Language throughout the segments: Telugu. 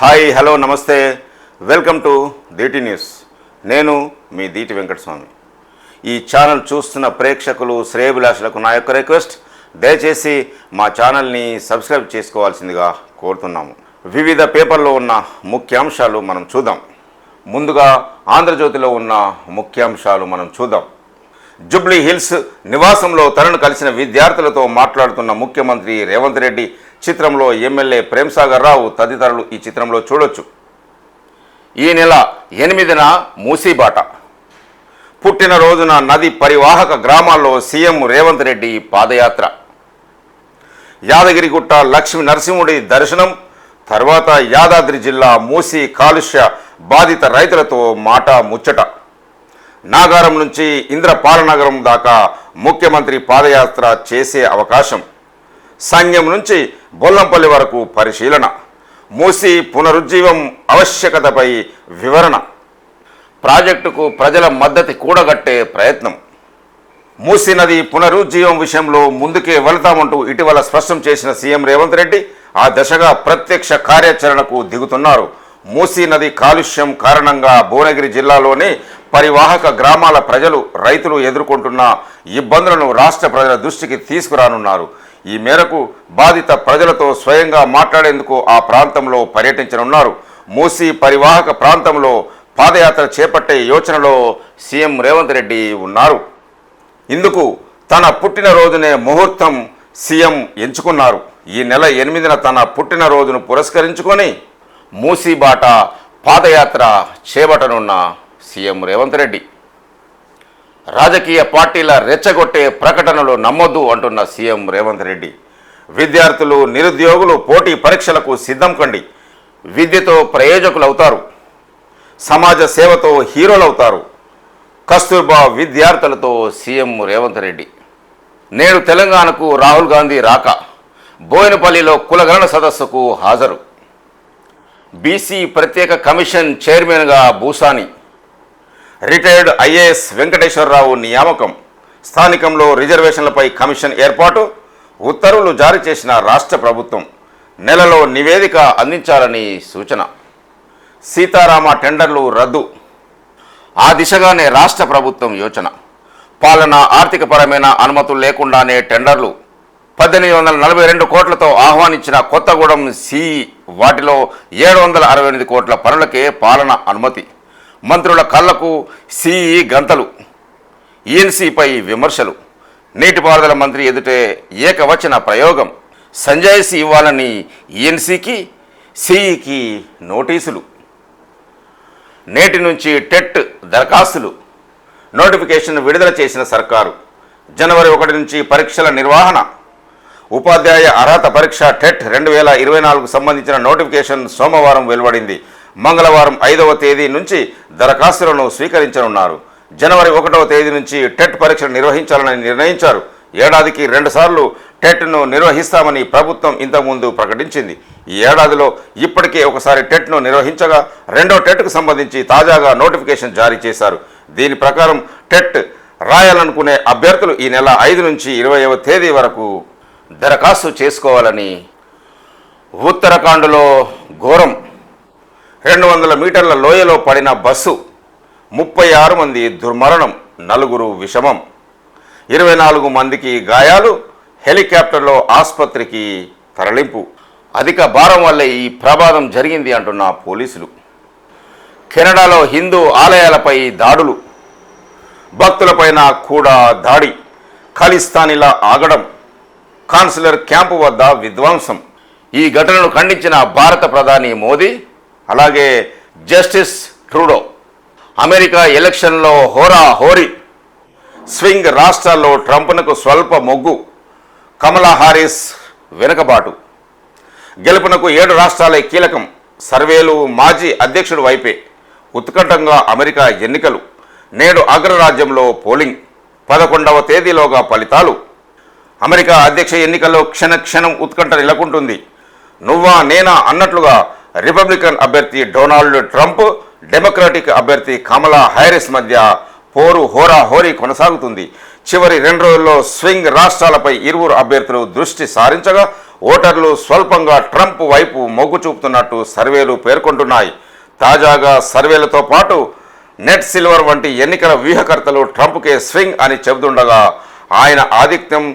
హాయ్ హలో నమస్తే వెల్కమ్ టు దీటి న్యూస్. నేను మీ దీటి వెంకటస్వామి. ఈ ఛానల్ చూస్తున్న ప్రేక్షకులు శ్రేయభిలాషులకు నా యొక్క రిక్వెస్ట్, దయచేసి మా ఛానల్ని సబ్స్క్రైబ్ చేసుకోవాల్సిందిగా కోరుతున్నాము. వివిధ పేపర్లో ఉన్న ముఖ్యాంశాలు మనం చూద్దాం. ముందుగా ఆంధ్రజ్యోతిలో ఉన్న ముఖ్యాంశాలు మనం చూద్దాం. జూబ్లీ హిల్స్ నివాసంలో తనను కలిసిన విద్యార్థులతో మాట్లాడుతున్న ముఖ్యమంత్రి రేవంత్ రెడ్డి. చిత్రంలో ఎమ్మెల్యే ప్రేమ్సాగర్ రావు తదితరులు ఈ చిత్రంలో చూడొచ్చు. ఈ నెల 8న మూసీబాట. పుట్టినరోజున నది పరివాహక గ్రామాల్లో సీఎం రేవంత్ రెడ్డి పాదయాత్ర. యాదగిరిగుట్ట లక్ష్మీ నరసింహుడి దర్శనం. తర్వాత యాదాద్రి జిల్లా మూసీ కాలుష్య బాధిత రైతులతో మాట ముచ్చట. నాగారం నుంచి ఇంద్రపాలనగరం దాకా ముఖ్యమంత్రి పాదయాత్ర చేసే అవకాశం. సంఘం నుంచి బొల్లంపల్లి వరకు పరిశీలన. మూసీ పునరుజ్జీవం ఆవశ్యకతపై వివరణ. ప్రాజెక్టుకు ప్రజల మద్దతు కూడగట్టే ప్రయత్నం. మూసీ నది పునరుజ్జీవం విషయంలో ముందుకే వెళతామంటూ ఇటీవల స్పష్టం చేసిన సీఎం రేవంత్ రెడ్డి ఆ దిశగా ప్రత్యక్ష కార్యాచరణకు దిగుతున్నారు. మూసీ నది కాలుష్యం కారణంగా భువనగిరి జిల్లాలోని పరివాహక గ్రామాల ప్రజలు, రైతులు ఎదుర్కొంటున్న ఇబ్బందులను రాష్ట్ర ప్రజల దృష్టికి తీసుకురానున్నారు. ఈ మేరకు బాధిత ప్రజలతో స్వయంగా మాట్లాడేందుకు ఆ ప్రాంతంలో పర్యటించనున్నారు. మూసీ పరివాహక ప్రాంతంలో పాదయాత్ర చేపట్టే యోచనలో సీఎం రేవంత్ రెడ్డి ఉన్నారు. ఇందుకు తన పుట్టినరోజునే ముహూర్తం సీఎం ఎంచుకున్నారు. ఈ నెల 8న తన పుట్టినరోజును పురస్కరించుకొని మూసీబాట పాదయాత్ర చేపట్టనున్న సీఎం రేవంత్ రెడ్డి. రాజకీయ పార్టీల రెచ్చగొట్టే ప్రకటనలు నమ్మొద్దు అంటున్న సీఎం రేవంత్ రెడ్డి. విద్యార్థులు, నిరుద్యోగులు పోటీ పరీక్షలకు సిద్ధం కండి. విద్యతో ప్రయోజకులవుతారు, సమాజ సేవతో హీరోలవుతారు. కస్తూర్బా విద్యార్థులతో సీఎం రేవంత్ రెడ్డి. నేడు తెలంగాణకు రాహుల్ గాంధీ రాక. బోయినపల్లిలో కులగణన సదస్సుకు హాజరు. బీసీ ప్రత్యేక కమిషన్ చైర్మన్గా భూసాని. రిటైర్డ్ ఐఏఎస్ వెంకటేశ్వరరావు నియామకం. స్థానికంలో రిజర్వేషన్లపై కమిషన్ ఏర్పాటు. ఉత్తర్వులు జారీ చేసిన రాష్ట్ర ప్రభుత్వం. నెలలో నివేదిక అందించాలని సూచన. సీతారామ టెండర్లు రద్దు. ఆ దిశగానే రాష్ట్ర ప్రభుత్వం యోచన. పాలన, ఆర్థికపరమైన అనుమతులు లేకుండానే టెండర్లు. 1842 కోట్లతో ఆహ్వానించిన కొత్తగూడెం సిఈ. వాటిలో 768 కోట్ల పనులకే పాలన అనుమతి. మంత్రుల కళ్లకు సిఈ గంతలు. ఈఎన్సీపై విమర్శలు. నీటిపారుదల మంత్రి ఎదుటే ఏకవచన ప్రయోగం. సంజాయిషీ ఇవ్వాలని ఈఎన్సీకి, సిఈకి నోటీసులు. నేటి నుంచి టెట్ దరఖాస్తులు. నోటిఫికేషన్ విడుదల చేసిన సర్కారు. జనవరి 1 నుంచి పరీక్షల నిర్వహణ. ఉపాధ్యాయ అర్హత పరీక్ష టెట్ 2024కు సంబంధించిన నోటిఫికేషన్ సోమవారం వెలువడింది. మంగళవారం 5వ తేదీ నుంచి దరఖాస్తులను స్వీకరించనున్నారు. జనవరి 1వ తేదీ నుంచి టెట్ పరీక్షలు నిర్వహించాలని నిర్ణయించారు. ఏడాదికి 2 సార్లు టెట్ను నిర్వహిస్తామని ప్రభుత్వం ఇంతకుముందు ప్రకటించింది. ఈ ఏడాదిలో ఇప్పటికే ఒకసారి టెట్ను నిర్వహించగా రెండో టెట్కు సంబంధించి తాజాగా నోటిఫికేషన్ జారీ చేశారు. దీని ప్రకారం టెట్ రాయాలనుకునే అభ్యర్థులు ఈ నెల 5 నుంచి 20వ తేదీ వరకు దరఖాస్తు చేసుకోవాలని. ఉత్తరాఖండ్లో ఘోరం. 200 మీటర్ల లోయలో పడిన బస్సు. 36 మంది దుర్మరణం, 4 విషమం. 24 మందికి గాయాలు. హెలికాప్టర్లో ఆసుపత్రికి తరలింపు. అధిక భారం వల్లే ఈ ప్రమాదం జరిగింది అంటున్న పోలీసులు. కెనడాలో హిందూ ఆలయాలపై దాడులు. భక్తులపైన కూడా దాడి. ఖలిస్తానీలా ఆగడం. కాన్సులర్ క్యాంపు వద్ద విధ్వంసం. ఈ ఘటనను ఖండించిన భారత ప్రధాని మోదీ, అలాగే జస్టిస్ ట్రూడో. అమెరికా ఎలక్షన్లో హోరాహోరీ. స్వింగ్ రాష్ట్రాల్లో ట్రంప్నకు స్వల్ప మొగ్గు. కమలా హారిస్ వెనుకబాటు. గెలుపునకు 7 రాష్ట్రాలే కీలకం. సర్వేలు మాజీ అధ్యక్షుడు వైపే. ఉత్కంఠంగా అమెరికా ఎన్నికలు. నేడు అగ్రరాజ్యంలో పోలింగ్. 11వ తేదీలోగా ఫలితాలు. అమెరికా అధ్యక్ష ఎన్నికల్లో క్షణం ఉత్కంఠ నెలకొంటుంది. నువ్వా నేనా అన్నట్లుగా రిపబ్లికన్ అభ్యర్థి డొనాల్డ్ ట్రంప్, డెమోక్రాటిక్ అభ్యర్థి కమలా హ్యారిస్ మధ్య పోరు హోరాహోరీ కొనసాగుతుంది. చివరి 2 రోజుల్లో స్వింగ్ రాష్ట్రాలపై ఇరువురు అభ్యర్థులు దృష్టి సారించగా ఓటర్లు స్వల్పంగా ట్రంప్ వైపు మొగ్గు చూపుతున్నట్టు సర్వేలు పేర్కొంటున్నాయి. తాజాగా సర్వేలతో పాటు నెట్ సిల్వర్ వంటి ఎన్నికల వ్యూహకర్తలు ట్రంప్కే స్వింగ్ అని చెబుతుండగా ఆయన ఆధిక్యం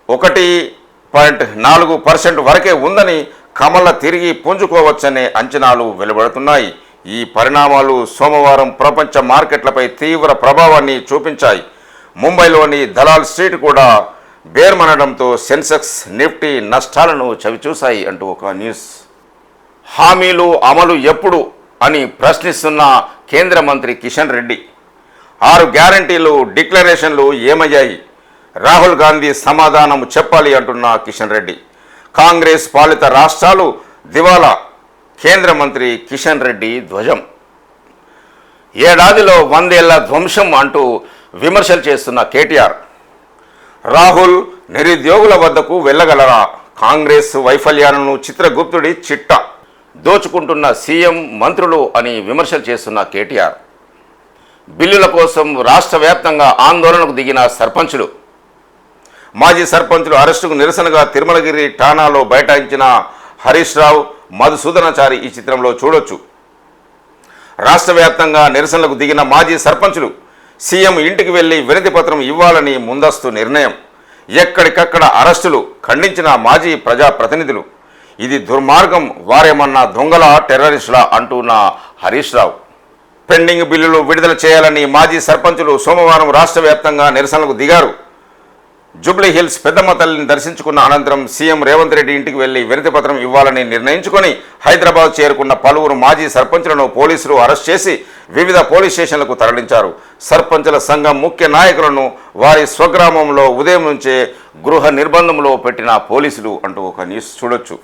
1.4% వరకే ఉందని, కమల తిరిగి పుంజుకోవచ్చనే అంచనాలు వెలువడుతున్నాయి. ఈ పరిణామాలు సోమవారం ప్రపంచ మార్కెట్లపై తీవ్ర ప్రభావాన్ని చూపించాయి. ముంబైలోని దలాల్ స్ట్రీట్ కూడా బేర్మనడంతో సెన్సెక్స్, నిఫ్టీ నష్టాలను చవిచూశాయి అంటూ ఒక న్యూస్. హామీలు అమలు ఎప్పుడు అని ప్రశ్నిస్తున్న కేంద్ర మంత్రి కిషన్ రెడ్డి. 6 గ్యారంటీలు, డిక్లరేషన్లు ఏమయ్యాయి? రాహుల్ గాంధీ సమాధానం చెప్పాలి అంటున్న కిషన్ రెడ్డి. కాంగ్రెస్ పాలిత రాష్ట్రాలు దివాలా, కేంద్ర మంత్రి కిషన్ రెడ్డి ధ్వజం. ఏడాదిలో 100 ఏళ్ల ధ్వంసం అంటూ విమర్శలు చేస్తున్న కేటీఆర్. రాహుల్ నిరుద్యోగుల వద్దకు వెళ్ళగలరా? కాంగ్రెస్ వైఫల్యాలను చిత్రగుప్తుడి చిట్ట. దోచుకుంటున్న సీఎం, మంత్రులు అని విమర్శలు చేస్తున్న కేటీఆర్. బిల్లుల కోసం రాష్ట్ర వ్యాప్తంగా ఆందోళనకు దిగిన సర్పంచులు. మాజీ సర్పంచులు అరెస్టుకు నిరసనగా తిరుమలగిరి ఠాణాలో బైఠాయించిన హరీష్ రావు, మధుసూదనాచారి ఈ చిత్రంలో చూడొచ్చు. రాష్ట్ర వ్యాప్తంగా నిరసనలకు దిగిన మాజీ సర్పంచులు సీఎం ఇంటికి వెళ్లి వినతి పత్రం ఇవ్వాలని ముందస్తు నిర్ణయం. ఎక్కడికక్కడ అరెస్టులు, ఖండించిన మాజీ ప్రజాప్రతినిధులు. ఇది దుర్మార్గం, వారేమన్నా దొంగల, టెర్రరిస్టులా అంటున్న హరీష్ రావు. పెండింగ్ బిల్లులు విడుదల చేయాలని మాజీ సర్పంచులు సోమవారం రాష్ట్ర వ్యాప్తంగా నిరసనలకు దిగారు. జూబ్లీ హిల్స్ పెద్దమ్మ తల్లిని దర్శించుకున్న అనంతరం సీఎం రేవంత్ రెడ్డి ఇంటికి వెళ్లి వినతి పత్రం ఇవ్వాలని నిర్ణయించుకొని హైదరాబాద్ చేరుకున్న పలువురు మాజీ సర్పంచులను పోలీసులు అరెస్ట్ చేసి వివిధ పోలీస్ స్టేషన్లకు తరలించారు. సర్పంచుల సంఘం ముఖ్య నాయకులను వారి స్వగ్రామంలో ఉదయం నుంచే గృహ నిర్బంధంలో పెట్టిన పోలీసులు అంటూ ఒక న్యూస్ చూడొచ్చు.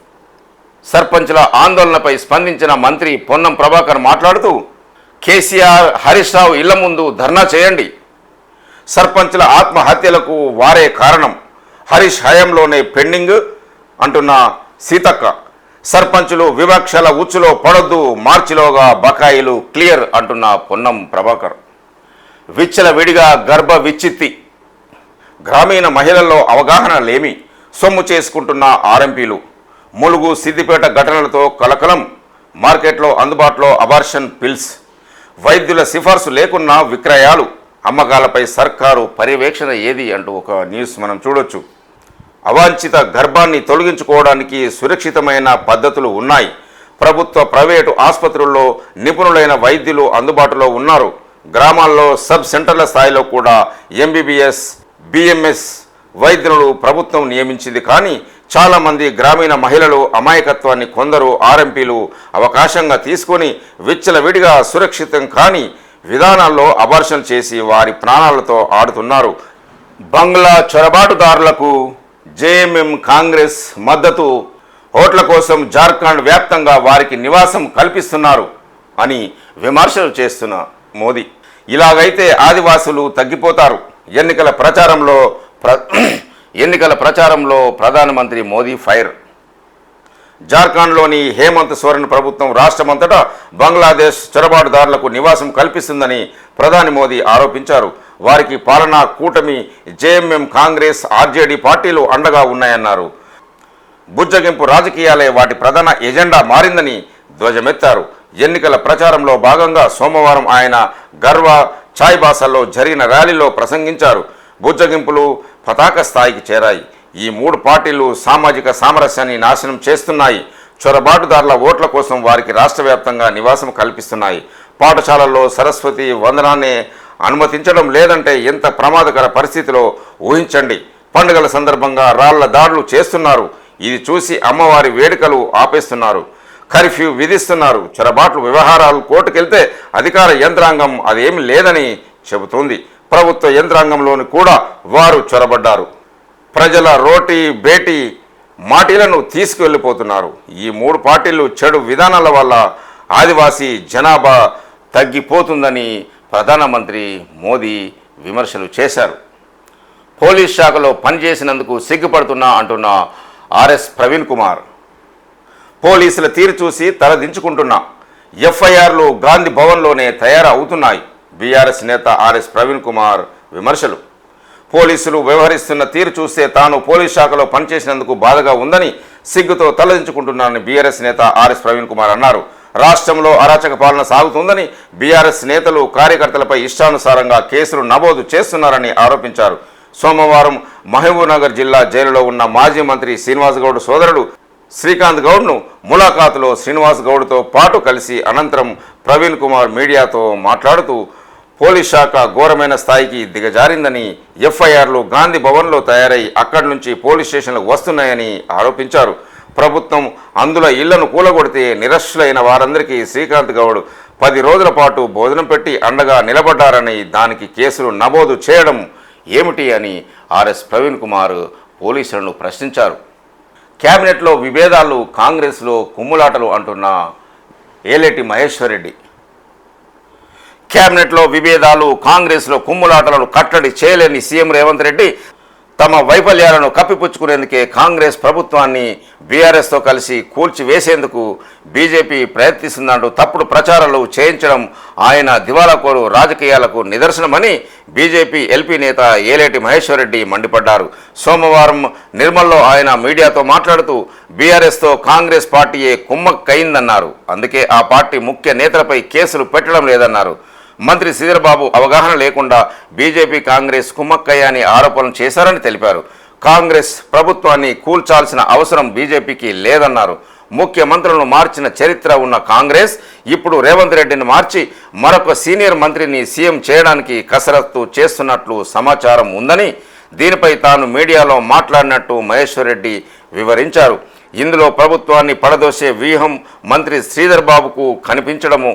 సర్పంచుల ఆందోళనపై స్పందించిన మంత్రి పొన్నం ప్రభాకర్ మాట్లాడుతూ, కేసీఆర్, హరీష్ రావు ఇళ్ల ముందు ధర్నా చేయండి. సర్పంచుల ఆత్మహత్యలకు వారే కారణం. హరీష్ హయాంలోనే పెండింగ్ అంటున్న సీతక్క. సర్పంచులు వివక్షల ఉచ్చులో పడొద్దు, మార్చిలోగా బకాయిలు క్లియర్ అంటున్న పొన్నం ప్రభాకర్. విచ్చలవిడిగా గర్భ విచ్చిత్తి. గ్రామీణ మహిళల్లో అవగాహన లేమి, సొమ్ము చేసుకుంటున్న ఆర్ఎంపీలు. ములుగు, సిద్దిపేట ఘటనలతో కలకలం. మార్కెట్లో అందుబాటులో అబార్షన్ పిల్స్. వైద్యుల సిఫార్సు లేకున్నా విక్రయాలు. అమ్మకాలపై సర్కారు పర్యవేక్షణ ఏది అంటూ ఒక న్యూస్ మనం చూడొచ్చు. అవాంఛిత గర్భాన్ని తొలగించుకోవడానికి సురక్షితమైన పద్ధతులు ఉన్నాయి. ప్రభుత్వ, ప్రైవేటు ఆసుపత్రుల్లో నిపుణులైన వైద్యులు అందుబాటులో ఉన్నారు. గ్రామాల్లో సబ్ సెంటర్ల స్థాయిలో కూడా ఎంబీబీఎస్, బిఎంఎస్ వైద్యులను ప్రభుత్వం నియమించింది. కానీ చాలామంది గ్రామీణ మహిళలు అమాయకత్వాన్ని కొందరు ఆర్ఎంపీలు అవకాశంగా తీసుకొని విచ్చలవిడిగా సురక్షితం కాని విధానాల్లో అబార్షన్ చేసి వారి ప్రాణాలతో ఆడుతున్నారు. బంగ్లా చొరబాటుదారులకు జేఎంఎం కాంగ్రెస్ మద్దతు. ఓట్ల కోసం జార్ఖండ్ వ్యాప్తంగా వారికి నివాసం కల్పిస్తున్నారు అని విమర్శలు చేస్తున్న మోదీ. ఇలాగైతే ఆదివాసులు తగ్గిపోతారు. ఎన్నికల ప్రచారంలో ప్రధానమంత్రి మోదీ ఫైర్. జార్ఖండ్లోని హేమంత్ సోరెన్ ప్రభుత్వం రాష్ట్రమంతటా బంగ్లాదేశ్ చొరబాటుదారులకు నివాసం కల్పిస్తుందని ప్రధాని మోదీ ఆరోపించారు. వారికి పాలనా కూటమి జేఎంఎం, కాంగ్రెస్, ఆర్జేడీ పార్టీలు అండగా ఉన్నాయన్నారు. బుజ్జగింపు రాజకీయాలే వాటి ప్రధాన ఎజెండా మారిందని ధ్వజమెత్తారు. ఎన్నికల ప్రచారంలో భాగంగా సోమవారం ఆయన గర్వా, చాయ్బాసాల్లో జరిగిన ర్యాలీలో ప్రసంగించారు. బుజ్జగింపులు పతాక స్థాయికి చేరాయి. ఈ 3 పార్టీలు సామాజిక సామరస్యాన్ని నాశనం చేస్తున్నాయి. చొరబాటుదారుల ఓట్ల కోసం వారికి రాష్ట్ర వ్యాప్తంగా నివాసం కల్పిస్తున్నాయి. పాఠశాలల్లో సరస్వతి వందనాన్ని అనుమతించడం లేదంటే ఎంత ప్రమాదకర పరిస్థితిలో ఊహించండి. పండుగల సందర్భంగా రాళ్ల దాడులు చేస్తున్నారు. ఇది చూసి అమ్మవారి వేడుకలు ఆపేస్తున్నారు. కర్ఫ్యూ విధిస్తున్నారు. చొరబాట్లు వ్యవహారాలు కోర్టుకెళ్తే అధికార యంత్రాంగం అదేమి లేదని చెబుతోంది. ప్రభుత్వ యంత్రాంగంలోని కూడా వారు చొరబడ్డారు. ప్రజల రోటీ బేటీ మాటీలను తీసుకువెళ్ళిపోతున్నారు. ఈ 3 పార్టీలు చెడు విధానాల వల్ల ఆదివాసీ జనాభా తగ్గిపోతుందని ప్రధానమంత్రి మోదీ విమర్శలు చేశారు. పోలీస్ శాఖలో పనిచేసినందుకు సిగ్గుపడుతున్నా అంటున్న ఆర్ఎస్ ప్రవీణ్ కుమార్. పోలీసుల తీరు చూసి తలదించుకుంటున్నా. ఎఫ్ఐఆర్లు గాంధీ భవన్లోనే తయారవుతున్నాయి. బీఆర్ఎస్ నేత ఆర్ఎస్ ప్రవీణ్ కుమార్ విమర్శలు. పోలీసులు వ్యవహరిస్తున్న తీరు చూస్తే తాను పోలీస్ శాఖలో పనిచేసినందుకు బాధగా ఉందని సిగ్గుతో తలదించుకుంటున్నారని బీఆర్ఎస్ నేత ఆర్ఎస్ ప్రవీణ్ కుమార్ అన్నారు. రాష్ట్రంలో అరాచక పాలన సాగుతుందని బీఆర్ఎస్ నేతలు కార్యకర్తలపై ఇష్టానుసారంగా కేసులు నమోదు చేస్తున్నారని ఆరోపించారు. సోమవారం మహబూబ్నగర్ జిల్లా జైలులో ఉన్న మాజీ మంత్రి శ్రీనివాస్ గౌడ్ సోదరుడు శ్రీకాంత్ గౌడ్ను ములాఖాతులో శ్రీనివాస్ గౌడ్తో పాటు కలిసి అనంతరం ప్రవీణ్ కుమార్ మీడియాతో మాట్లాడుతూ పోలీస్ శాఖ ఘోరమైన స్థాయికి దిగజారిందని, ఎఫ్ఐఆర్లు గాంధీ భవన్లో తయారై అక్కడి నుంచి పోలీస్ స్టేషన్లకు వస్తున్నాయని ఆరోపించారు. ప్రభుత్వం అందులో ఇళ్లను కూలగొడితే నిరక్షులైన వారందరికీ శ్రీకాంత్ గౌడ్ 10 రోజుల పాటు భోజనం పెట్టి అండగా నిలబడ్డారని, దానికి కేసులు నమోదు చేయడం ఏమిటి అని ఆర్ఎస్ ప్రవీణ్ కుమార్ పోలీసులను ప్రశ్నించారు. కేబినెట్లో విభేదాలు, కాంగ్రెస్లో కుమ్ములాటలు అంటున్న ఏలేటి మహేశ్వర్ రెడ్డి. కేబినెట్లో విభేదాలు, కాంగ్రెస్లో కుమ్ములాటలను కట్టడి చేయలేని సీఎం రేవంత్ రెడ్డి తమ వైఫల్యాలను కప్పిపుచ్చుకునేందుకే కాంగ్రెస్ ప్రభుత్వాన్ని బీఆర్ఎస్తో కలిసి కూల్చివేసేందుకు బీజేపీ ప్రయత్నిస్తుందంటూ తప్పుడు ప్రచారాలు చేయించడం ఆయన దివాలాకోరు రాజకీయాలకు నిదర్శనమని బీజేపీ ఎల్పీ నేత ఏలేటి మహేశ్వర్ రెడ్డి మండిపడ్డారు. సోమవారం నిర్మల్లో ఆయన మీడియాతో మాట్లాడుతూ బీఆర్ఎస్తో కాంగ్రెస్ పార్టీయే కుమ్మక్కయిందన్నారు. అందుకే ఆ పార్టీ ముఖ్య నేతలపై కేసులు పెట్టడం లేదన్నారు. మంత్రి శ్రీధర్బాబు అవగాహన లేకుండా బీజేపీ కాంగ్రెస్ కుమ్మక్కయ్యని ఆరోపణలు చేశారని తెలిపారు. కాంగ్రెస్ ప్రభుత్వాన్ని కూల్చాల్సిన అవసరం బీజేపీకి లేదన్నారు. ముఖ్యమంత్రులను మార్చిన చరిత్ర ఉన్న కాంగ్రెస్ ఇప్పుడు రేవంత్ రెడ్డిని మార్చి మరొక సీనియర్ మంత్రిని సీఎం చేయడానికి కసరత్తు చేస్తున్నట్లు సమాచారం ఉందని, దీనిపై తాను మీడియాలో మాట్లాడినట్టు మహేశ్వర్ రెడ్డి వివరించారు. ఇందులో ప్రభుత్వాన్ని పడదోసే వ్యూహం మంత్రి శ్రీధర్బాబుకు కనిపించడము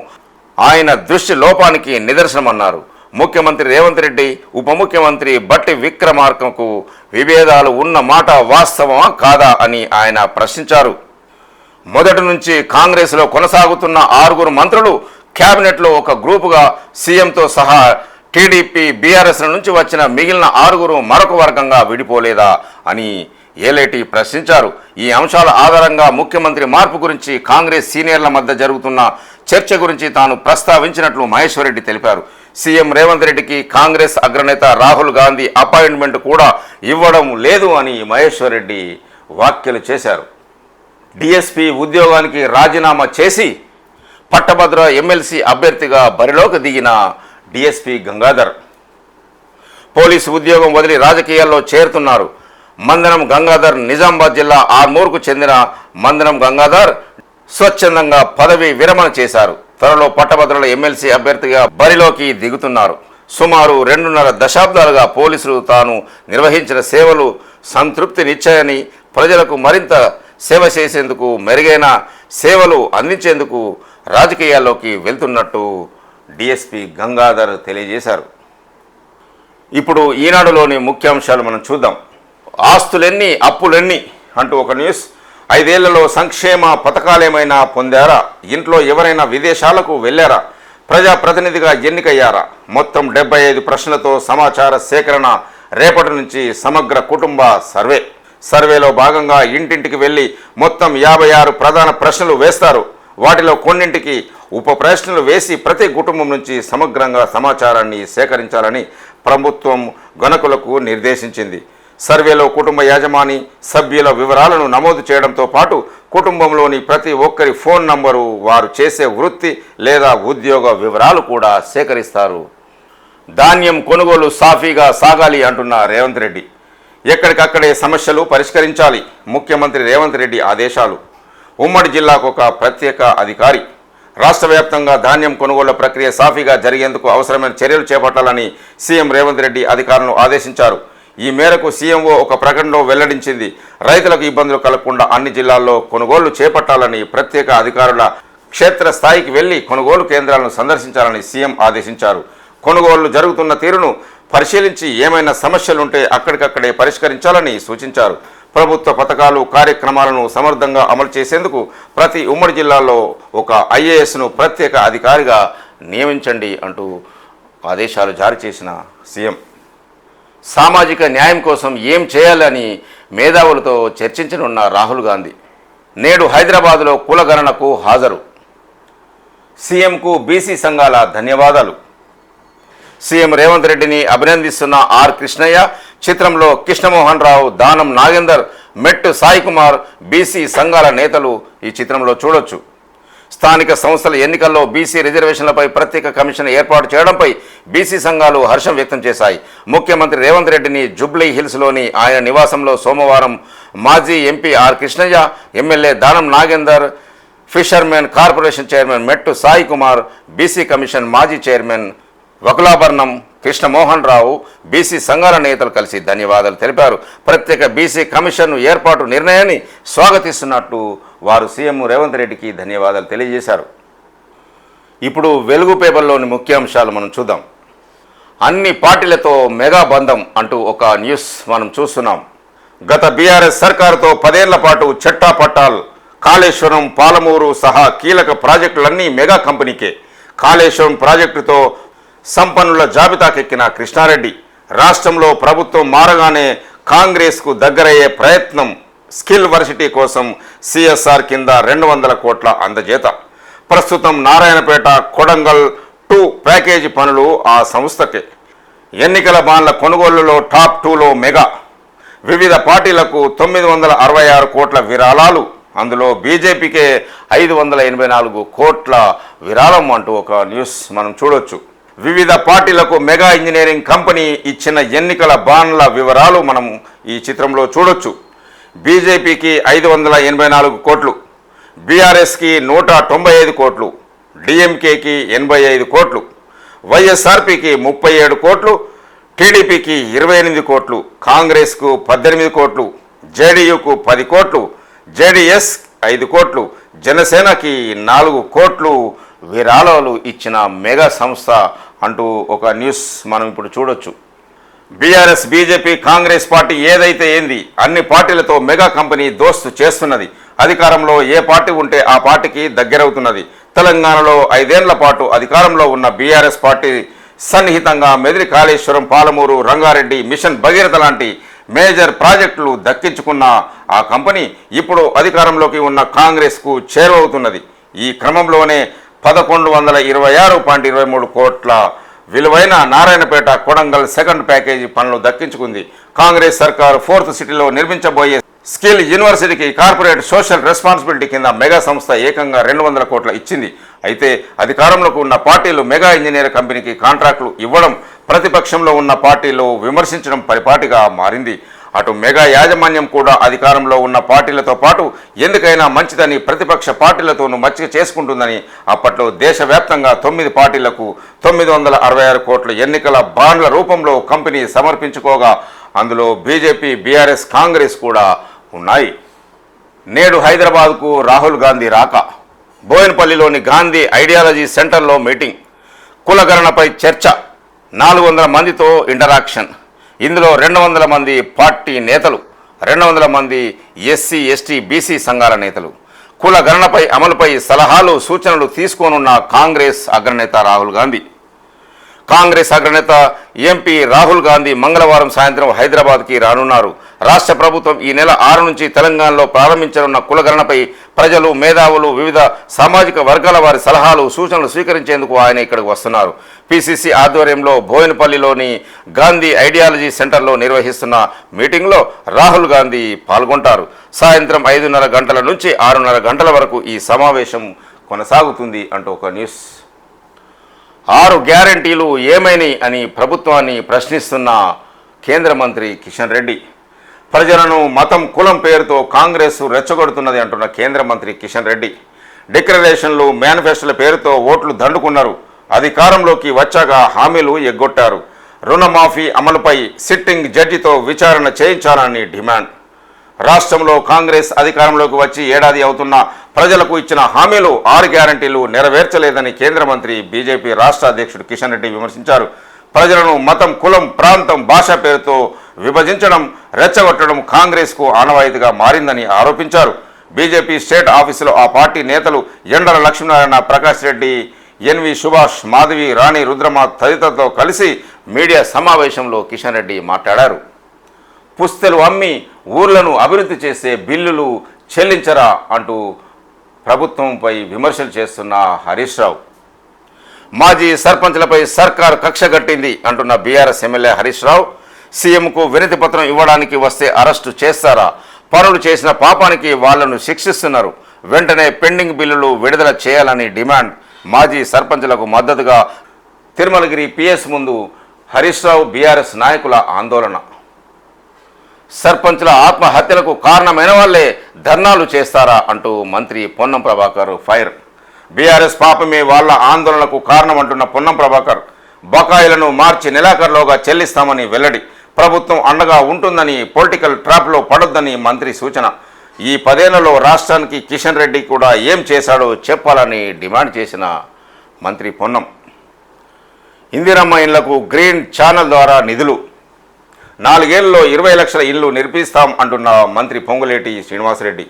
ఆయన దృష్టి లోపానికి నిదర్శనమన్నారు. ముఖ్యమంత్రి రేవంత్ రెడ్డి, ఉప ముఖ్యమంత్రి బట్టి విక్రమార్కకు విభేదాలు ఉన్న మాట వాస్తవమా కాదా అని ఆయన ప్రశ్నించారు. మొదటి నుంచి కాంగ్రెస్లో కొనసాగుతున్న 6 మంత్రులు కేబినెట్లో ఒక గ్రూపుగా సీఎంతో సహా టీడీపీ, బీఆర్ఎస్ నుంచి వచ్చిన మిగిలిన 6 మరొక వర్గంగా విడిపోలేదా అని ఏలేటి ప్రశ్నించారు. ఈ అంశాల ఆధారంగా ముఖ్యమంత్రి మార్పు గురించి కాంగ్రెస్ సీనియర్ల మధ్య జరుగుతున్న చర్చ గురించి తాను ప్రస్తావించినట్లు మహేశ్వర్ రెడ్డి తెలిపారు. సీఎం రేవంత్ రెడ్డికి కాంగ్రెస్ అగ్రనేత రాహుల్ గాంధీ అపాయింట్మెంట్ కూడా ఇవ్వడం లేదు అని మహేశ్వర్ రెడ్డి వ్యాఖ్యలు చేశారు. డిఎస్పీ ఉద్యోగానికి రాజీనామా చేసి పట్టభద్ర ఎమ్మెల్సీ అభ్యర్థిగా బరిలోకి దిగిన డిఎస్పీ గంగాధర్ పోలీసు ఉద్యోగం వదిలి రాజకీయాల్లో చేరుతున్నారు. మందనం గంగాధర్ నిజామాబాద్ జిల్లా ఆర్మూర్కు చెందిన మందనం గంగాధర్ స్వచ్ఛందంగా పదవి విరమణ చేశారు. త్వరలో పట్టభద్రుల ఎమ్మెల్సీ అభ్యర్థిగా బరిలోకి దిగుతున్నారు. సుమారు 2.5 దశాబ్దాలుగా పోలీసులు తాను నిర్వహించిన సేవలు సంతృప్తినిచ్చాయని, ప్రజలకు మరింత సేవ చేసేందుకు, మెరుగైన సేవలు అందించేందుకు రాజకీయాల్లోకి వెళ్తున్నట్టు డిఎస్పీ గంగాధర్ తెలియజేశారు. ఇప్పుడు ఈనాడులోని ముఖ్యాంశాలు మనం చూద్దాం. ఆస్తులెన్ని, అప్పులెన్ని అంటూ ఒక న్యూస్. 5 ఏళ్లలో సంక్షేమ పథకాలేమైనా పొందారా? ఇంట్లో ఎవరైనా విదేశాలకు వెళ్ళారా? ప్రజాప్రతినిధిగా ఎన్నికయ్యారా? మొత్తం 75 ప్రశ్నలతో సమాచార సేకరణ. రేపటి నుంచి సమగ్ర కుటుంబ సర్వేలో భాగంగా ఇంటింటికి వెళ్ళి మొత్తం 56 ప్రధాన ప్రశ్నలు వేస్తారు. వాటిలో కొన్నింటికి ఉప ప్రశ్నలు వేసి ప్రతి కుటుంబం నుంచి సమగ్రంగా సమాచారాన్ని సేకరించాలని ప్రభుత్వం గణకులకు నిర్దేశించింది. సర్వేలో కుటుంబ యాజమాని సభ్యుల వివరాలను నమోదు చేయడంతో పాటు కుటుంబంలోని ప్రతి ఒక్కరి ఫోన్ నంబరు, వారు చేసే వృత్తి లేదా ఉద్యోగ వివరాలు కూడా సేకరిస్తారు. ధాన్యం కొనుగోలు సాఫీగా సాగాలి అంటున్న రేవంత్ రెడ్డి. ఎక్కడికక్కడే సమస్యలు పరిష్కరించాలి. ముఖ్యమంత్రి రేవంత్ రెడ్డి ఆదేశాలు. ఉమ్మడి జిల్లాకు ఒక ప్రత్యేక అధికారి. రాష్ట్ర వ్యాప్తంగా ధాన్యం కొనుగోళ్ల ప్రక్రియ సాఫీగా జరిగేందుకు అవసరమైన చర్యలు చేపట్టాలని సీఎం రేవంత్ రెడ్డి అధికారులను ఆదేశించారు. ఈ మేరకు సీఎంఓ ఒక ప్రకటనలో వెల్లడించింది. రైతులకు ఇబ్బందులు కలగకుండా అన్ని జిల్లాల్లో కొనుగోళ్లు చేపట్టాలని, ప్రత్యేక అధికారుల క్షేత్రస్థాయికి వెళ్లి కొనుగోలు కేంద్రాలను సందర్శించాలని సీఎం ఆదేశించారు. కొనుగోళ్లు జరుగుతున్న తీరును పరిశీలించి ఏమైనా సమస్యలుంటే అక్కడికక్కడే పరిష్కరించాలని సూచించారు. ప్రభుత్వ పథకాలు, కార్యక్రమాలను సమర్థంగా అమలు చేసేందుకు ప్రతి ఉమ్మడి జిల్లాలో ఒక ఐఏఎస్ను ప్రత్యేక అధికారిగా నియమించండి అంటూ ఆదేశాలు జారీ చేసిన సీఎం. సామాజిక న్యాయం కోసం ఏం చేయాలని మేధావులతో చర్చించనున్న రాహుల్ గాంధీ. నేడు హైదరాబాదులో కులగణనకు హాజరు. సీఎంకు బీసీ సంఘాల ధన్యవాదాలు. సీఎం రేవంత్ రెడ్డిని అభినందిస్తున్న ఆర్ కృష్ణయ్య, చిత్రంలో కృష్ణమోహన్ రావు, దానం నాగేందర్, మెట్టు సాయికుమార్, బీసీ సంఘాల నేతలు ఈ చిత్రంలో చూడొచ్చు. స్థానిక సంస్థల ఎన్నికల్లో బీసీ రిజర్వేషన్లపై ప్రత్యేక కమిషన్ ఏర్పాటు చేయడంపై బీసీ సంఘాలు హర్షం వ్యక్తం చేశాయి. ముఖ్యమంత్రి రేవంత్ రెడ్డిని జూబ్లీ హిల్స్లోని ఆయన నివాసంలో సోమవారం మాజీ MP are Krishnaiah, MLA Danam Nagender, fishermen corporation chairman మెట్టు సాయికుమార్, బీసీ కమిషన్ మాజీ చైర్మన్ వకులాభరణం కృష్ణమోహన్ రావు, బీసీ సంఘాల నేతలు కలిసి ధన్యవాదాలు తెలిపారు. ప్రత్యేక బీసీ కమిషన్ ఏర్పాటు నిర్ణయాన్ని స్వాగతిస్తున్నట్టు వారు సీఎం రేవంత్ రెడ్డికి ధన్యవాదాలు తెలియజేశారు. ఇప్పుడు వెలుగు పేపర్లోని ముఖ్యాంశాలు మనం చూద్దాం. అన్ని పార్టీలతో మెగా బంధం అంటూ ఒక న్యూస్ మనం చూస్తున్నాం. గత బీఆర్ఎస్ సర్కారుతో 10 ఏళ్ల పాటు చట్టాపట్టాల్, కాళేశ్వరం, పాలమూరు సహా కీలక ప్రాజెక్టులన్నీ మెగా కంపెనీకే. కాళేశ్వరం ప్రాజెక్టుతో సంపన్నుల జాబితాకెక్కిన కృష్ణారెడ్డి, రాష్ట్రంలో ప్రభుత్వం మారగానే కాంగ్రెస్కు దగ్గరయ్యే ప్రయత్నం, స్కిల్ వర్సిటీ కోసం సిఎస్ఆర్ కింద 200 కోట్ల అందజేత. ప్రస్తుతం నారాయణపేట, కొడంగల్ 2 ప్యాకేజీ పనులు ఆ సంస్థకే. ఎన్నికల బాండ్ల కొనుగోలులో టాప్ 2లో మెగా. వివిధ పార్టీలకు 966 కోట్ల విరాళాలు, అందులో బీజేపీకే 584 కోట్ల విరాళం అంటూ ఒక న్యూస్ మనం చూడొచ్చు. వివిధ పార్టీలకు మెగా ఇంజనీరింగ్ కంపెనీ ఇచ్చిన ఎన్నికల బాండ్ల వివరాలు మనం ఈ చిత్రంలో చూడొచ్చు. బీజేపీకి 584 కోట్లు, బీఆర్ఎస్కి 195 కోట్లు, డిఎంకేకి 85 కోట్లు, వైఎస్ఆర్పీకి 37 కోట్లు, టీడీపీకి 28 కోట్లు, కాంగ్రెస్కు 18 కోట్లు, జేడీయూకు 10 కోట్లు, జేడీఎస్ 5 కోట్లు, జనసేనకి 4 కోట్లు విరాళాలు ఇచ్చిన మెగా సంస్థ అంటూ ఒక న్యూస్ మనం ఇప్పుడు చూడొచ్చు. బీఆర్ఎస్, బీజేపీ, కాంగ్రెస్ పార్టీ ఏదైతే ఏంది, అన్ని పార్టీలతో మెగా కంపెనీ దోస్తు చేస్తున్నది. అధికారంలో ఏ పార్టీ ఉంటే ఆ పార్టీకి దగ్గరవుతున్నది. తెలంగాణలో 5 ఏళ్ల పాటు అధికారంలో ఉన్న బీఆర్ఎస్ పార్టీ సన్నిహితంగా మెదిరి, కాళేశ్వరం, పాలమూరు, రంగారెడ్డి, మిషన్ భగీరథ లాంటి మేజర్ ప్రాజెక్టులు దక్కించుకున్న ఆ కంపెనీ ఇప్పుడు అధికారంలోకి ఉన్న కాంగ్రెస్కు చేరువవుతున్నది. ఈ క్రమంలోనే 1126.23 కోట్ల విలువైన నారాయణపేట, కొడంగల్ సెకండ్ ప్యాకేజీ పనులు దక్కించుకుంది. కాంగ్రెస్ సర్కారు 4th సిటీలో నిర్మించబోయే స్కిల్ యూనివర్సిటీకి కార్పొరేట్ సోషల్ రెస్పాన్సిబిలిటీ కింద మెగా సంస్థ ఏకంగా 200 కోట్ల ఇచ్చింది. అయితే అధికారంలోకి ఉన్న పార్టీలు మెగా ఇంజనీర్ కంపెనీకి కాంట్రాక్టులు ఇవ్వడం, ప్రతిపక్షంలో ఉన్న పార్టీలు విమర్శించడం పరిపాటిగా మారింది. అటు మెగా యాజమాన్యం కూడా అధికారంలో ఉన్న పార్టీలతో పాటు ఎందుకైనా మంచిదని ప్రతిపక్ష పార్టీలతోనూ మచ్చిక చేసుకుంటుందని అప్పట్లో దేశవ్యాప్తంగా 9 పార్టీలకు 966 కోట్ల ఎన్నికల బాండ్ల రూపంలో కంపెనీ సమర్పించుకోగా అందులో బీజేపీ, బీఆర్ఎస్, కాంగ్రెస్ కూడా ఉన్నాయి. నేడు హైదరాబాద్కు రాహుల్ గాంధీ రాక. బోయినపల్లిలోని గాంధీ ఐడియాలజీ సెంటర్లో మీటింగ్, కులగణనపై చర్చ, 400 మందితో ఇంటరాక్షన్. ఇందులో 200 మంది పార్టీ నేతలు, 200 మంది ఎస్సీ, ఎస్టీ, బీసీ సంఘాల నేతలు. కుల గణనపై అమలుపై సలహాలు, సూచనలు తీసుకోనున్న కాంగ్రెస్ అగ్రనేత రాహుల్ గాంధీ. కాంగ్రెస్ అగ్రనేత ఎంపీ రాహుల్ గాంధీ మంగళవారం సాయంత్రం హైదరాబాద్కి రానున్నారు. రాష్ట్ర ప్రభుత్వం ఈ నెల 6 నుంచి తెలంగాణలో ప్రారంభించనున్న కులగణనపై ప్రజలు, మేధావులు, వివిధ సామాజిక వర్గాల వారి సలహాలు, సూచనలు స్వీకరించేందుకు ఆయన ఇక్కడికి వస్తున్నారు. పిసిసి ఆధ్వర్యంలో బోయినపల్లిలోని గాంధీ ఐడియాలజీ సెంటర్లో నిర్వహిస్తున్న మీటింగ్లో రాహుల్ గాంధీ పాల్గొంటారు. సాయంత్రం 5:30 గంటల నుంచి 6:30 గంటల వరకు ఈ సమావేశం కొనసాగుతుంది అంటూ ఒక న్యూస్. 6 గ్యారంటీలు ఏమైనాయి అని ప్రభుత్వాన్ని ప్రశ్నిస్తున్న కేంద్ర మంత్రి కిషన్ రెడ్డి. ప్రజలను మతం, కులం పేరుతో కాంగ్రెస్ రెచ్చగొడుతున్నది అంటున్న కేంద్ర మంత్రి కిషన్ రెడ్డి. డిక్లరేషన్లు, మేనిఫెస్టోల పేరుతో ఓట్లు దండుకున్నారు. అధికారంలోకి వచ్చాక హామీలు ఎగ్గొట్టారు. రుణమాఫీ అమలుపై సిట్టింగ్ జడ్జితో విచారణ చేయించాలని డిమాండ్. రాష్ట్రంలో కాంగ్రెస్ అధికారంలోకి వచ్చి ఏడాది అవుతున్న ప్రజలకు ఇచ్చిన హామీలు 6 గ్యారంటీలు నెరవేర్చలేదని కేంద్ర మంత్రి, బీజేపీ రాష్ట్ర అధ్యక్షుడు కిషన్ రెడ్డి విమర్శించారు. ప్రజలను మతం, కులం, ప్రాంతం, భాష పేరుతో విభజించడం, రెచ్చగొట్టడం కాంగ్రెస్కు ఆనవాయితీగా మారిందని ఆరోపించారు. బీజేపీ స్టేట్ ఆఫీసులో ఆ పార్టీ నేతలు ఎండల లక్ష్మీనారాయణ, ప్రకాష్ రెడ్డి, ఎన్వి సుభాష్, మాధవి, రాణి రుద్రమ తదితరులతో కలిసి మీడియా సమావేశంలో కిషన్ రెడ్డి మాట్లాడారు. పుస్తెలు అమ్మి ఊర్లను అభివృద్ధి చేసే బిల్లులు చెల్లించరా అంటూ ప్రభుత్వంపై విమర్శలు చేస్తున్న హరీష్ రావు. మాజీ సర్పంచ్లపై సర్కారు కక్ష కట్టింది అంటున్న బీఆర్ఎస్ ఎమ్మెల్యే హరీష్ రావు. సీఎంకు వినతి పత్రం ఇవ్వడానికి వస్తే అరెస్టు చేస్తారా? పనులు చేసిన పాపానికి వాళ్లను శిక్షిస్తున్నారు. వెంటనే పెండింగ్ బిల్లులు విడుదల చేయాలని డిమాండ్. మాజీ సర్పంచ్లకు మద్దతుగా తిరుమలగిరి పిఎస్ ముందు హరీష్ రావు బీఆర్ఎస్ నాయకుల ఆందోళన. సర్పంచ్ల ఆత్మహత్యలకు కారణమైన వాళ్లే ధర్నాలు చేస్తారా అంటూ మంత్రి పొన్నం ప్రభాకర్ ఫైర్. బీఆర్ఎస్ పాపమే వాళ్ల ఆందోళనకు కారణమంటున్న పొన్నం ప్రభాకర్ బకాయిలను మార్చి నెలాఖరులోగా చెల్లిస్తామని వెల్లడి. ప్రభుత్వం అండగా ఉంటుందని, పొలిటికల్ ట్రాప్లో పడొద్దని మంత్రి సూచన. ఈ 10 ఏళ్లలో రాష్ట్రానికి కిషన్ రెడ్డి కూడా ఏం చేశాడో చెప్పాలని డిమాండ్ చేసిన మంత్రి పొన్నం. ఇందిరమ్మ ఇళ్లకు గ్రీన్ ఛానల్ ద్వారా నిధులు. 4 ఏళ్లలో 20 లక్షల ఇళ్లు నిర్మిస్తాం అంటున్న మంత్రి పొంగులేటి శ్రీనివాసరెడ్డి.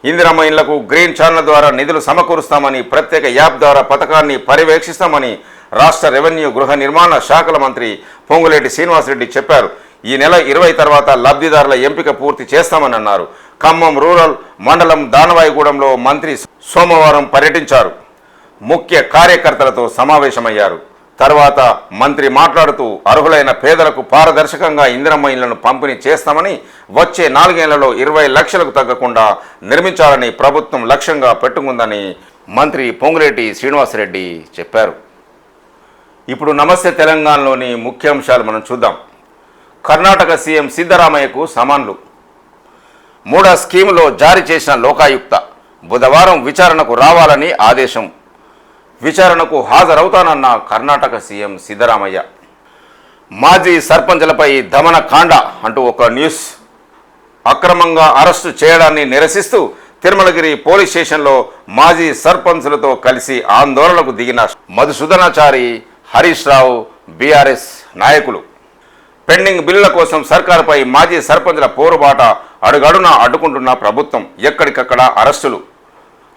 ఇందిరమ్మ ఇళ్లకు గ్రీన్ ఛానల్ ద్వారా నిధులు సమకూరుస్తామని, ప్రత్యేక యాప్ ద్వారా పథకాన్ని పర్యవేక్షిస్తామని రాష్ట్ర రెవెన్యూ గృహ నిర్మాణ శాఖల మంత్రి పొంగులేటి శ్రీనివాసరెడ్డి చెప్పారు. ఈ నెల 20 తర్వాత లబ్ధిదారుల ఎంపిక పూర్తి చేస్తామని అన్నారు. ఖమ్మం రూరల్ మండలం దానవాయిగూడెంలో మంత్రి సోమవారం పర్యటించారు. ముఖ్య కార్యకర్తలతో సమావేశమయ్యారు. తర్వాత మంత్రి మాట్లాడుతూ అర్హులైన పేదలకు పారదర్శకంగా ఇందిరమ్మ ఇళ్లను పంపిణీ చేస్తామని, వచ్చే 4 ఏళ్లలో 20 లక్షలకు తగ్గకుండా నిర్మించాలని ప్రభుత్వం లక్ష్యంగా పెట్టుకుందని మంత్రి పొంగులేటి శ్రీనివాసరెడ్డి చెప్పారు. ఇప్పుడు నమస్తే తెలంగాణలోని ముఖ్యాంశాలు మనం చూద్దాం. కర్ణాటక సీఎం సిద్ధరామయ్యకు సమన్లు. 3వ స్కీములో జారీ చేసిన లోకాయుక్త బుధవారం విచారణకు రావాలని ఆదేశం. విచారణకు హాజరవుతానన్న కర్ణాటక సీఎం సిద్ధరామయ్య. మాజీ సర్పంచ్లపై దమనకాండ అంటూ ఒక న్యూస్. అక్రమంగా అరెస్టు చేయడాన్ని నిరసిస్తూ తిరుమలగిరి పోలీస్ స్టేషన్లో మాజీ సర్పంచ్లతో కలిసి ఆందోళనకు దిగిన మధుసూదనాచారి, హరీష్ రావు బీఆర్ఎస్ నాయకులు. పెండింగ్ బిల్లుల కోసం సర్కారుపై మాజీ సర్పంచ్ల పోరుబాట అడుగడునా అడ్డుకుంటున్న ప్రభుత్వం. ఎక్కడికక్కడ అరెస్టులు.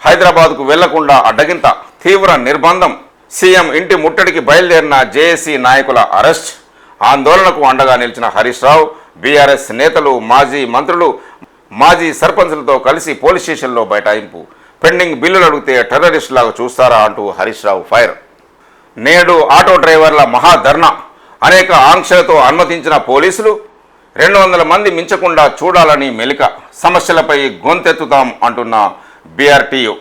హైదరాబాద్కు వెళ్లకుండా అడ్డగింత. తీవ్ర నిర్బంధం. సీఎం ఇంటి ముట్టడికి బయలుదేరిన జేఏసీ నాయకుల అరెస్ట్. ఆందోళనకు అండగా నిలిచిన హరీష్ రావు, బీఆర్ఎస్ నేతలు, మాజీ మంత్రులు, మాజీ సర్పంచ్లతో కలిసి పోలీస్ స్టేషన్లో బైఠాయింపు. పెండింగ్ బిల్లులు అడిగితే టెర్రరిస్టులాగా చూస్తారా అంటూ హరీష్ రావు ఫైర్. నేడు ఆటో డ్రైవర్ల మహాధర్నా. అనేక ఆంక్షలతో అనుమతించిన పోలీసులు 200 మంది మించకుండా చూడాలని మెలిక. సమస్యలపై గొంతెత్తుతాం అంటున్న బీఆర్టీయూ.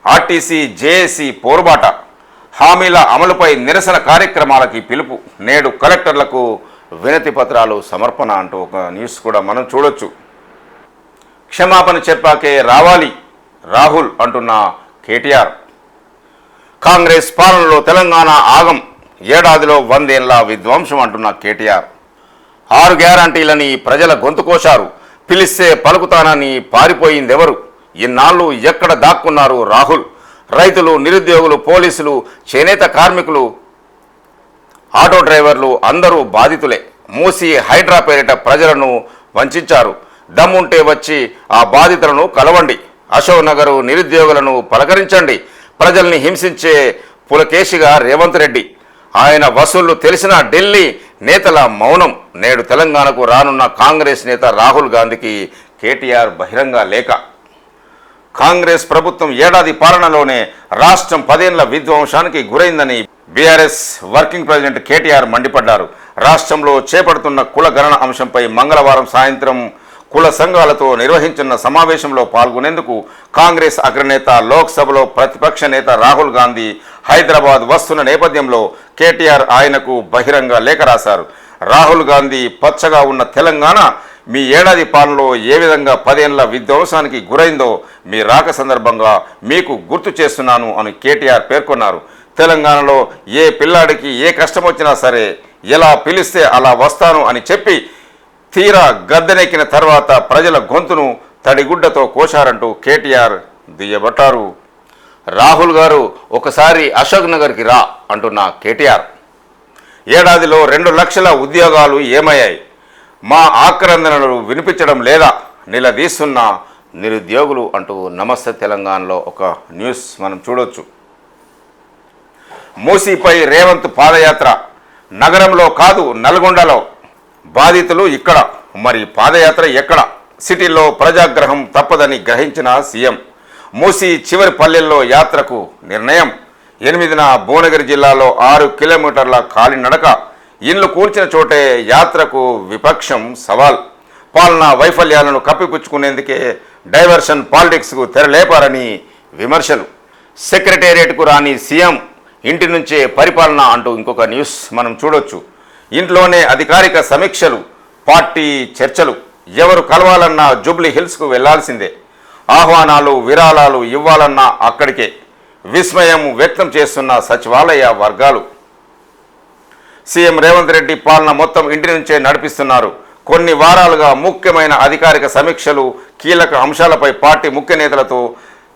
RTC JAC పోరుబాట. హామీల అమలుపై నిరసన కార్యక్రమాలకి పిలుపు. నేడు కలెక్టర్లకు వినతి పత్రాలు సమర్పణ అంటూ ఒక న్యూస్ కూడా మనం చూడొచ్చు. క్షమాపణ చెప్పాకే రావాలి రాహుల్ అంటున్న కేటీఆర్. కాంగ్రెస్ పాలనలో తెలంగాణ ఆగం. ఏడాదిలో 100 ఏళ్ల విధ్వంసం అంటున్న కేటీఆర్. 6 గ్యారంటీలని ప్రజల గొంతు కోశారు. పిలిస్తే పలుకుతానని పారిపోయిందెవరు? ఇన్నాళ్ళు ఎక్కడ దాక్కున్నారు రాహుల్? రైతులు, నిరుద్యోగులు, పోలీసులు, చేనేత కార్మికులు, ఆటో డ్రైవర్లు అందరూ బాధితులే. మూసి హైడ్రా పేరిట ప్రజలను వంచారు. దమ్ముంటే వచ్చి ఆ బాధితులను కలవండి. అశోక్ నగర్ నిరుద్యోగులను పలకరించండి. ప్రజల్ని హింసించే పులకేశిగా రేవంత్ రెడ్డి. ఆయన వసూళ్లు తెలిసిన ఢిల్లీ నేతల మౌనం. నేడు తెలంగాణకు రానున్న కాంగ్రెస్ నేత రాహుల్ గాంధీకి కేటీఆర్ బహిరంగ లేఖ. కాంగ్రెస్ ప్రభుత్వం ఏడాది పాలనలోనే రాష్ట్రం 10 ఏళ్ల విధ్వంసానికి గురైందని బీఆర్ఎస్ వర్కింగ్ ప్రెసిడెంట్ కేటీఆర్ మండిపడ్డారు. రాష్ట్రంలో చేపడుతున్న కుల గణన అంశంపై మంగళవారం సాయంత్రం కుల సంఘాలతో నిర్వహించిన సమావేశంలో పాల్గొనేందుకు కాంగ్రెస్ అగ్రనేత, లోక్సభలో ప్రతిపక్ష నేత రాహుల్ గాంధీ హైదరాబాద్ వస్తున్న నేపథ్యంలో కేటీఆర్ ఆయనకు బహిరంగ లేఖ రాశారు. రాహుల్ గాంధీ పచ్చగా ఉన్న తెలంగాణ మీ ఏడాది పాలనలో ఏ విధంగా 10 ఏళ్ల విధ్వంసానికి గురైందో మీ రాక సందర్భంగా మీకు గుర్తు చేస్తున్నాను అని కేటీఆర్ పేర్కొన్నారు. తెలంగాణలో ఏ పిల్లాడికి ఏ కష్టం వచ్చినా సరే ఎలా పిలిస్తే అలా వస్తాను అని చెప్పి తీరా గద్దెనెక్కిన తర్వాత ప్రజల గొంతును తడిగుడ్డతో కోశారంటూ కేటీఆర్ దుయ్యబట్టారు. రాహుల్ గారు ఒకసారి అశోక్ నగర్కి రా అంటున్న కేటీఆర్. ఏడాదిలో 2 లక్షల ఉద్యోగాలు ఏమయ్యాయి? మా ఆక్రందనలు వినిపించడం లేదా? నిలదీస్తున్న నిరుద్యోగులు అంటూ నమస్తే తెలంగాణలో ఒక న్యూస్ మనం చూడొచ్చు. మూసీపై రేవంత్ పాదయాత్ర. నగరంలో కాదు, నల్గొండలో. బాధితులు ఇక్కడ. మరి పాదయాత్ర ఎక్కడ? సిటీలో ప్రజాగ్రహం తప్పదని గ్రహించిన సీఎం. మూసీ చివరి పల్లెల్లో యాత్రకు నిర్ణయం. 8న భువనగిరి జిల్లాలో 6 కిలోమీటర్ల కాలినడక, ఇండ్లు కూల్చిన చోటే యాత్రకు విపక్షం సవాల్. పాలనా వైఫల్యాలను కప్పిపుచ్చుకునేందుకే డైవర్షన్ పాలిటిక్స్కు తెరలేపారని విమర్శలు. సెక్రటేరియట్కు రాని సీఎం, ఇంటి నుంచే పరిపాలన అంటూ ఇంకొక న్యూస్ మనం చూడొచ్చు. ఇంట్లోనే అధికారిక సమీక్షలు, పార్టీ చర్చలు, ఎవరు కలవాలన్నా జూబ్లీ హిల్స్కు వెళ్లాల్సిందే. ఆహ్వానాలు విరాళాలు ఇవ్వాలన్నా అక్కడికే. విస్మయం వ్యక్తం చేస్తున్న సచివాలయ వర్గాలు. సీఎం రేవంత్ రెడ్డి పాలన మొత్తం ఇంటి నుంచే నడిపిస్తున్నారు. కొన్ని వారాలుగా ముఖ్యమైన అధికారిక సమీక్షలు, కీలక అంశాలపై పార్టీ ముఖ్య నేతలతో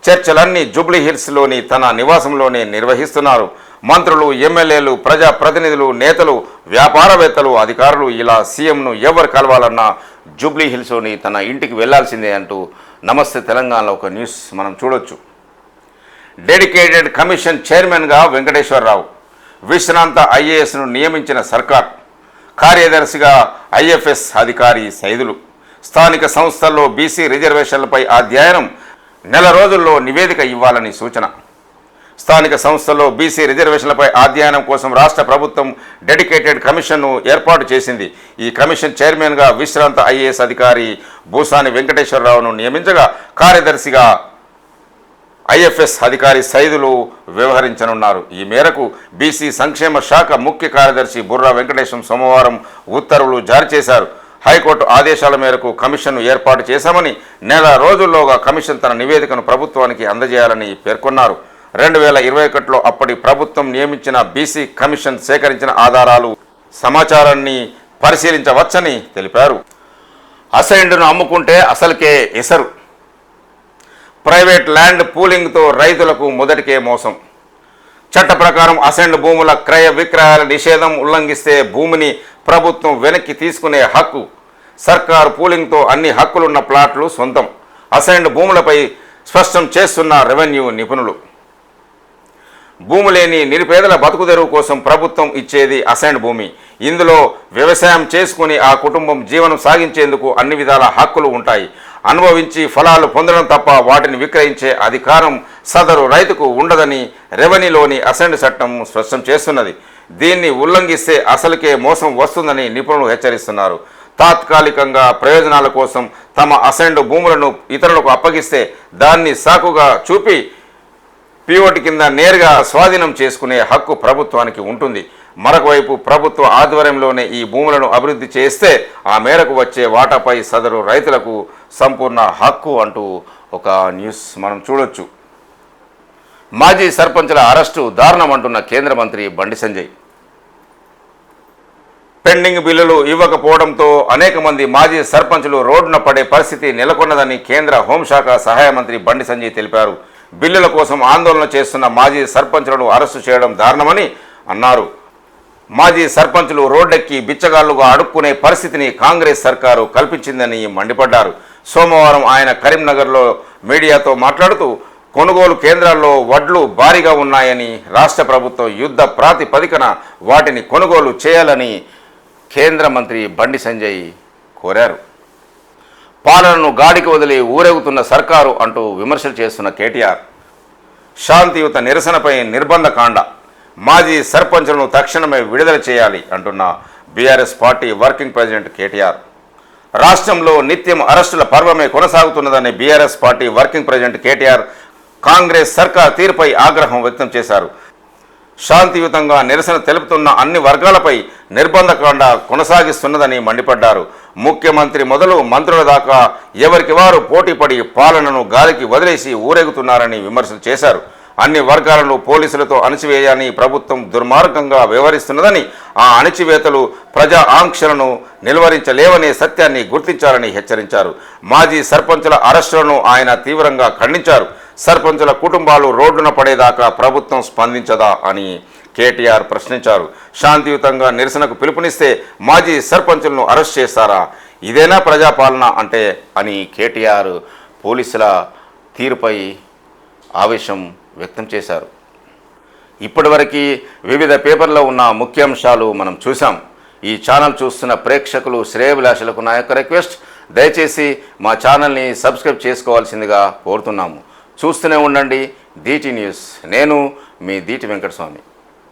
చర్చలన్నీ జూబ్లీ హిల్స్లోని తన నివాసంలోనే నిర్వహిస్తున్నారు. మంత్రులు, ఎమ్మెల్యేలు, ప్రజాప్రతినిధులు, నేతలు, వ్యాపారవేత్తలు, అధికారులు ఇలా సీఎంను ఎవరు కలవాలన్నా జూబ్లీ హిల్స్లోని తన ఇంటికి వెళ్లాల్సిందే అంటూ నమస్తే తెలంగాణలో ఒక న్యూస్ మనం చూడొచ్చు. డెడికేటెడ్ కమిషన్ చైర్మన్గా వెంకటేశ్వరరావు, విశ్రాంత ఐఏఎస్ను నియమించిన సర్కార్. కార్యదర్శిగా ఐఎఫ్ఎస్ అధికారి సైదులు. స్థానిక సంస్థల్లో బీసీ రిజర్వేషన్లపై అధ్యయనం, నెల రోజుల్లో నివేదిక ఇవ్వాలని సూచన. స్థానిక సంస్థల్లో బీసీ రిజర్వేషన్లపై అధ్యయనం కోసం రాష్ట్ర ప్రభుత్వం డెడికేటెడ్ కమిషన్ను ఏర్పాటు చేసింది. ఈ కమిషన్ చైర్మన్గా విశ్రాంత ఐఏఎస్ అధికారి భూసాని వెంకటేశ్వరరావును నియమించగా, కార్యదర్శిగా ఐఎఫ్ఎస్ అధికారి సైదులు వ్యవహరించనున్నారు. ఈ మేరకు బీసీ సంక్షేమ శాఖ ముఖ్య కార్యదర్శి బుర్రా వెంకటేశం సోమవారం ఉత్తర్వులు జారీ చేశారు. హైకోర్టు ఆదేశాల మేరకు కమిషన్ను ఏర్పాటు చేశామని, నెల రోజుల్లోగా కమిషన్ తన నివేదికను ప్రభుత్వానికి అందజేయాలని పేర్కొన్నారు. 2021లో అప్పటి ప్రభుత్వం నియమించిన బీసీ కమిషన్ సేకరించిన ఆధారాలు, సమాచారాన్ని పరిశీలించవచ్చని తెలిపారు. అసైన్డ్ను అమ్ముకుంటే అసలుకే ఎసరు. ప్రైవేట్ ల్యాండ్ పూలింగ్తో రైతులకు మొదటికే మోసం. చట్ట ప్రకారం అసైన్డ్ భూముల క్రయ విక్రయాల నిషేధం ఉల్లంఘిస్తే భూమిని ప్రభుత్వం వెనక్కి తీసుకునే హక్కు. సర్కారు పూలింగ్తో అన్ని హక్కులున్న ప్లాట్లు సొంతం. అసైన్డ్ భూములపై స్పష్టం చేస్తున్న రెవెన్యూ నిపుణులు. భూమి లేని నిరుపేదల బతుకుదెరువు కోసం ప్రభుత్వం ఇచ్చేది అసైన్డ్ భూమి. ఇందులో వ్యవసాయం చేసుకుని ఆ కుటుంబం జీవనం సాగించేందుకు అన్ని విధాల హక్కులు ఉంటాయి. అనుభవించి ఫలాలు పొందడం తప్ప వాటిని విక్రయించే అధికారం సదరు రైతుకు ఉండదని రెవెన్యూలోని అసైన్డ్ చట్టం స్పష్టం చేస్తున్నది. దీన్ని ఉల్లంఘిస్తే అసలుకే మోసం వస్తుందని నిపుణులు హెచ్చరిస్తున్నారు. తాత్కాలికంగా ప్రయోజనాల కోసం తమ అసైన్డ్ భూములను ఇతరులకు అప్పగిస్తే దాన్ని సాకుగా చూపి పీఓటీ కింద నేరుగా స్వాధీనం చేసుకునే హక్కు ప్రభుత్వానికి ఉంటుంది. మరొకవైపు ప్రభుత్వ ఆధ్వర్యంలోనే ఈ భూములను అభివృద్ధి చేస్తే ఆ మేరకు వచ్చే వాటాపై సదరు రైతులకు సంపూర్ణ హక్కు అంటూ ఒక న్యూస్ మనం చూడొచ్చు. మాజీ సర్పంచుల అరెస్టు దారుణం అంటున్న కేంద్ర మంత్రి బండి సంజయ్. పెండింగ్ బిల్లులు ఇవ్వకపోవడంతో అనేక మంది మాజీ సర్పంచులు రోడ్డున పడే పరిస్థితి నెలకొన్నదని కేంద్ర హోంశాఖ సహాయ మంత్రి బండి సంజయ్ తెలిపారు. బిల్లుల కోసం ఆందోళన చేస్తున్న మాజీ సర్పంచులను అరెస్టు చేయడం దారుణమని అన్నారు. మాజీ సర్పంచులు రోడ్డెక్కి బిచ్చగాళ్లుగా అడుక్కునే పరిస్థితిని కాంగ్రెస్ సర్కారు కల్పించిందని మండిపడ్డారు. సోమవారం ఆయన కరీంనగర్లో మీడియాతో మాట్లాడుతూ, కొనుగోలు కేంద్రాల్లో వడ్లు భారీగా ఉన్నాయని, రాష్ట్ర ప్రభుత్వం యుద్ధ ప్రాతిపదికన వాటిని కొనుగోలు చేయాలని కేంద్ర మంత్రి బండి సంజయ్ కోరారు. పాలనను గాడికి వదిలి ఊరేగుతున్న సర్కారు అంటూ విమర్శలు చేస్తున్న కేటీఆర్. శాంతియుత నిరసనపై నిర్బంధకాండ, మాజీ సర్పంచులను తక్షణమే విడుదల చేయాలి అంటున్న BRS party working president KTR. రాష్ట్రంలో నిత్యం అరెస్టుల పర్వమే కొనసాగుతున్నదని BRS party working president KTR Congress సర్కార్ తీరుపై ఆగ్రహం వ్యక్తం చేశారు. శాంతియుతంగా నిరసన తెలుపుతున్న అన్ని వర్గాలపై నిర్బంధకాండ కొనసాగిస్తున్నదని మండిపడ్డారు. ముఖ్యమంత్రి మొదలు మంత్రుల దాకా ఎవరికి వారు పోటీపడి పాలనను గాలికి వదిలేసి ఊరేగుతున్నారని విమర్శలు చేశారు. అన్ని వర్గాలను పోలీసులతో అణచివేయాలని ప్రభుత్వం దుర్మార్గంగా వ్యవహరిస్తున్నదని, ఆ అణచివేతలు ప్రజా ఆంక్షలను నిలువరించలేవనే సత్యాన్ని గుర్తించాలని హెచ్చరించారు. మాజీ సర్పంచుల అరెస్టులను ఆయన తీవ్రంగా ఖండించారు. సర్పంచుల కుటుంబాలు రోడ్డున పడేదాకా ప్రభుత్వం స్పందించదా అని కేటీఆర్ ప్రశ్నించారు. శాంతియుతంగా నిరసనకు పిలుపునిస్తే మాజీ సర్పంచులను అరెస్ట్ చేస్తారా? ఇదేనా ప్రజాపాలన అంటే అని కేటీఆర్ పోలీసుల తీరుపై ఆవేశం వ్యక్తం చేశారు. ఇప్పటివరకు వివిధ పేపర్లో ఉన్న ముఖ్యాంశాలు మనం చూసాం. ఈ ఛానల్ చూస్తున్న ప్రేక్షకులు, శ్రేయభిలాషులకు నా యొక్క రిక్వెస్ట్, దయచేసి మా ఛానల్ని సబ్స్క్రైబ్ చేసుకోవాల్సిందిగా కోరుతున్నాము. చూస్తూనే ఉండండి దీటి న్యూస్. నేను మీ దీటి వెంకటస్వామి.